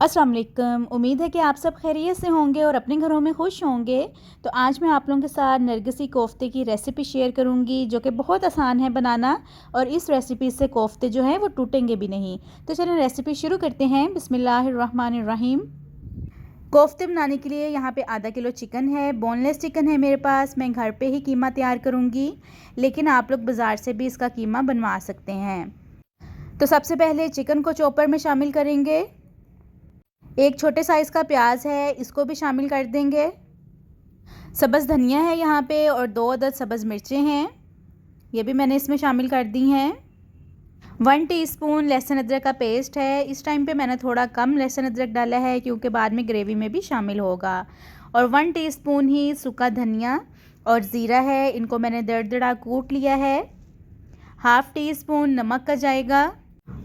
अस्सलाम वालेकुम। उम्मीद है कि आप सब खैरियत से होंगे और अपने घरों में खुश होंगे। तो आज मैं आप लोगों के साथ नरगिसी कोफ्ते की रेसिपी शेयर करूंगी जो कि बहुत आसान है बनाना, और इस रेसिपी से कोफ्ते जो हैं वो टूटेंगे भी नहीं। तो चलिए रेसिपी शुरू करते हैं। बिस्मिल्लाहिर्रहमानिर्रहीम। कोफ्ते बनाने के लिए यहाँ पे आधा किलो चिकन है, बोनलेस चिकन है मेरे पास। मैं घर पे ही कीमा तैयार करूँगी, लेकिन आप लोग बाज़ार से भी इसका कीमा बनवा सकते हैं। तो सबसे पहले चिकन को चॉपर में शामिल करेंगे। एक छोटे साइज़ का प्याज है, इसको भी शामिल कर देंगे। सब्ज़ धनिया है यहाँ पे, और 2 अदद सब्ज़ मिर्चें हैं, ये भी मैंने इसमें शामिल कर दी हैं। 1 टीस्पून लहसुन अदरक का पेस्ट है। इस टाइम पे मैंने थोड़ा कम लहसुन अदरक डाला है क्योंकि बाद में ग्रेवी में भी शामिल होगा। और 1 टीस्पून ही सूखा धनिया और ज़ीरा है, इनको मैंने दरदरा कूट लिया है। हाफ़ टी स्पून नमक का जाएगा,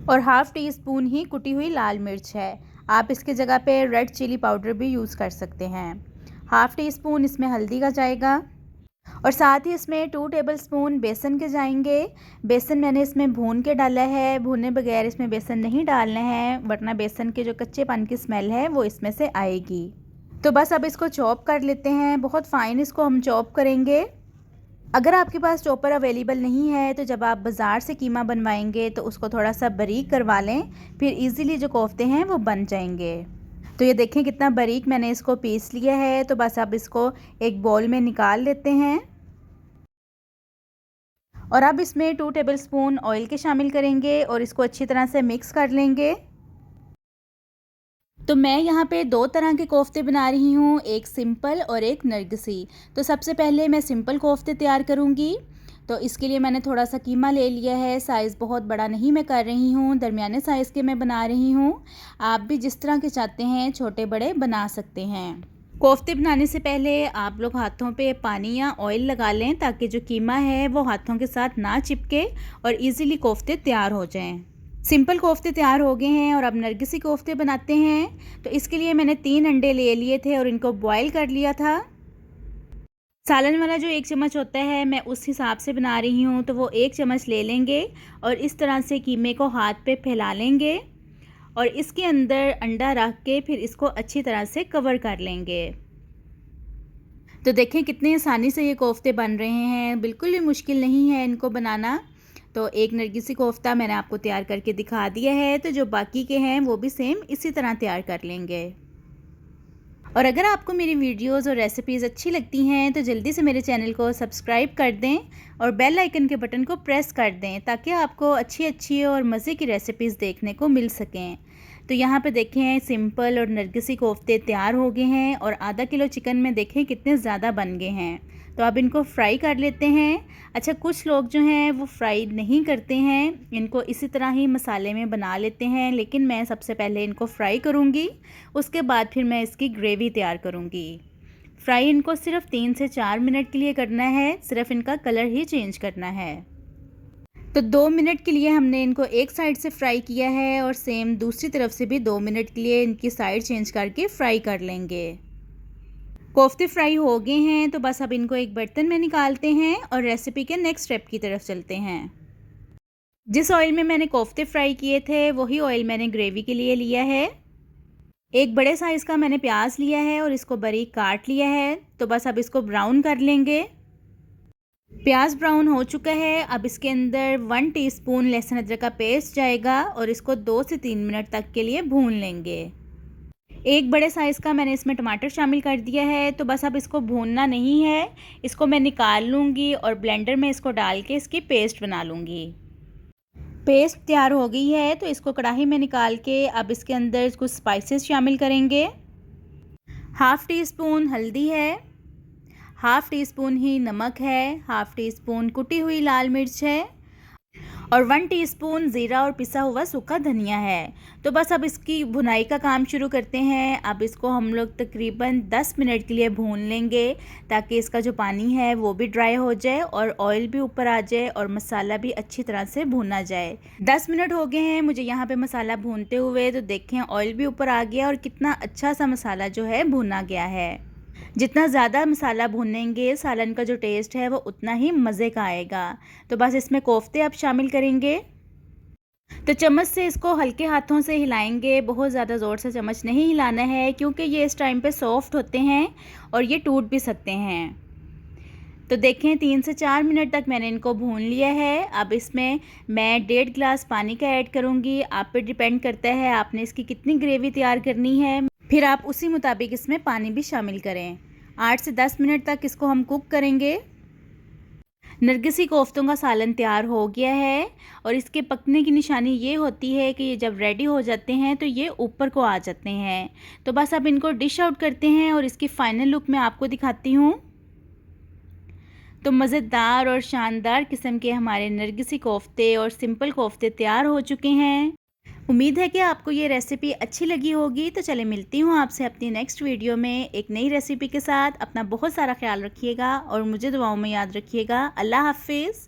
और हाफ़ टी स्पून ही कुटी हुई लाल मिर्च है। आप इसकी जगह पे रेड चिली पाउडर भी यूज़ कर सकते हैं। हाफ़ टी स्पून इसमें हल्दी का जाएगा, और साथ ही इसमें 2 टेबलस्पून बेसन के जाएंगे। बेसन मैंने इसमें भून के डाला है, भूने बगैर इसमें बेसन नहीं डालना है, वरना बेसन के जो कच्चेपन की स्मेल है वो इसमें से आएगी। तो बस अब इसको चॉप कर लेते हैं, बहुत फ़ाइन इसको हम चॉप करेंगे। अगर आपके पास चॉपर अवेलेबल नहीं है तो जब आप बाज़ार से कीमा बनवाएंगे तो उसको थोड़ा सा बारीक करवा लें, फिर इजीली जो कोफ्ते हैं वो बन जाएंगे। तो ये देखें कितना बारीक मैंने इसको पीस लिया है। तो बस अब इसको एक बाउल में निकाल लेते हैं, और अब इसमें 2 टेबलस्पून ऑयल के शामिल करेंगे और इसको अच्छी तरह से मिक्स कर लेंगे। तो मैं यहाँ पे 2 तरह के कोफ्ते बना रही हूँ, एक सिंपल और एक नरगिसी। तो सबसे पहले मैं सिंपल कोफ्ते तैयार करूँगी। तो इसके लिए मैंने थोड़ा सा कीमा ले लिया है। साइज़ बहुत बड़ा नहीं मैं कर रही हूँ, दरमियाने साइज़ के मैं बना रही हूँ। आप भी जिस तरह के चाहते हैं छोटे बड़े बना सकते हैं। कोफ्ते बनाने से पहले आप लोग हाथों पे पानी या ऑयल लगा लें ताकि जो कीमा है वो हाथों के साथ ना चिपके और इजीली कोफ्ते तैयार हो जाएं। सिंपल कोफ्ते तैयार हो गए हैं, और अब नरगिसी कोफ्ते बनाते हैं। तो इसके लिए मैंने 3 अंडे ले लिए थे और इनको बॉईल कर लिया था। सालन वाला जो 1 चम्मच होता है मैं उस हिसाब से बना रही हूँ, तो वो 1 चम्मच ले लेंगे और इस तरह से कीमे को हाथ पे फैला लेंगे, और इसके अंदर अंडा रख के फिर इसको अच्छी तरह से कवर कर लेंगे। तो देखें कितनी आसानी से ये कोफ्ते बन रहे हैं, बिल्कुल भी मुश्किल नहीं है इनको बनाना। तो एक नरगिसी कोफ्ता मैंने आपको तैयार करके दिखा दिया है, तो जो बाकी के हैं वो भी सेम इसी तरह तैयार कर लेंगे। और अगर आपको मेरी वीडियोस और रेसिपीज़ अच्छी लगती हैं तो जल्दी से मेरे चैनल को सब्सक्राइब कर दें और बेल आइकन के बटन को प्रेस कर दें ताकि आपको अच्छी अच्छी और मज़े की रेसिपीज़ देखने को मिल सकें। तो यहाँ पे देखें सिंपल और नरगिसी कोफ्ते तैयार हो गए हैं, और आधा किलो चिकन में देखें कितने ज़्यादा बन गए हैं। तो अब इनको फ्राई कर लेते हैं। अच्छा, कुछ लोग जो हैं वो फ्राई नहीं करते हैं, इनको इसी तरह ही मसाले में बना लेते हैं, लेकिन मैं सबसे पहले इनको फ्राई करूँगी, उसके बाद फिर मैं इसकी ग्रेवी तैयार करूँगी। फ्राई इनको सिर्फ 3 से 4 मिनट के लिए करना है, सिर्फ इनका कलर ही चेंज करना है। तो 2 मिनट के लिए हमने इनको एक साइड से फ्राई किया है, और सेम दूसरी तरफ से भी 2 मिनट के लिए इनकी साइड चेंज करके फ्राई कर लेंगे। कोफ्ते फ्राई हो गए हैं, तो बस अब इनको एक बर्तन में निकालते हैं और रेसिपी के नेक्स्ट स्टेप की तरफ चलते हैं। जिस ऑयल में मैंने कोफ्ते फ्राई किए थे वही ऑयल मैंने ग्रेवी के लिए लिया है। एक बड़े साइज़ का मैंने प्याज लिया है और इसको बारीक काट लिया है। तो बस अब इसको ब्राउन कर लेंगे। प्याज ब्राउन हो चुका है, अब इसके अंदर 1 टीस्पून लहसुन अदरक का पेस्ट जाएगा और इसको 2 से 3 मिनट तक के लिए भून लेंगे। एक बड़े साइज़ का मैंने इसमें टमाटर शामिल कर दिया है। तो बस अब इसको भूनना नहीं है, इसको मैं निकाल लूँगी और ब्लेंडर में इसको डाल के इसकी पेस्ट बना लूँगी। पेस्ट तैयार हो गई है, तो इसको कढ़ाई में निकाल के अब इसके अंदर कुछ स्पाइसेस शामिल करेंगे। हाफ़ टी स्पून हल्दी है, हाफ़ टी स्पून ही नमक है, हाफ़ टी स्पून कुटी हुई लाल मिर्च है, और 1 टीस्पून ज़ीरा और पिसा हुआ सूखा धनिया है। तो बस अब इसकी भुनाई का काम शुरू करते हैं। अब इसको हम लोग तकरीबन 10 मिनट के लिए भून लेंगे ताकि इसका जो पानी है वो भी ड्राई हो जाए और ऑयल भी ऊपर आ जाए और मसाला भी अच्छी तरह से भुना जाए। 10 मिनट हो गए हैं मुझे यहाँ पे मसाला भूनते हुए। तो देखें ऑयल भी ऊपर आ गया और कितना अच्छा सा मसाला जो है भुना गया है। जितना ज़्यादा मसाला भूनेंगे सालन का जो टेस्ट है वो उतना ही मज़े का आएगा। तो बस इसमें कोफ्ते अब शामिल करेंगे। तो चम्मच से इसको हल्के हाथों से हिलाएंगे, बहुत ज़्यादा ज़ोर से चम्मच नहीं हिलाना है क्योंकि ये इस टाइम पे सॉफ्ट होते हैं और ये टूट भी सकते हैं। तो देखें 3 से 4 मिनट तक मैंने इनको भून लिया है। अब इसमें मैं 1.5 गिलास पानी का ऐड करूँगी। आप पे डिपेंड करता है आपने इसकी कितनी ग्रेवी तैयार करनी है, फिर आप उसी मुताबिक इसमें पानी भी शामिल करें। 8 से 10 मिनट तक इसको हम कुक करेंगे। नरगिसी कोफ्तों का सालन तैयार हो गया है और इसके पकने की निशानी ये होती है कि ये जब रेडी हो जाते हैं तो ये ऊपर को आ जाते हैं। तो बस अब इनको डिश आउट करते हैं और इसकी फ़ाइनल लुक मैं आपको दिखाती हूँ। तो मज़ेदार और शानदार किस्म के हमारे नरगिसी कोफ्ते और सिंपल कोफ्ते तैयार हो चुके हैं। उम्मीद है कि आपको ये रेसिपी अच्छी लगी होगी। तो चले मिलती हूँ आपसे अपनी नेक्स्ट वीडियो में एक नई रेसिपी के साथ। अपना बहुत सारा ख्याल रखिएगा और मुझे दुआओं में याद रखिएगा। अल्लाह हाफ़िज़।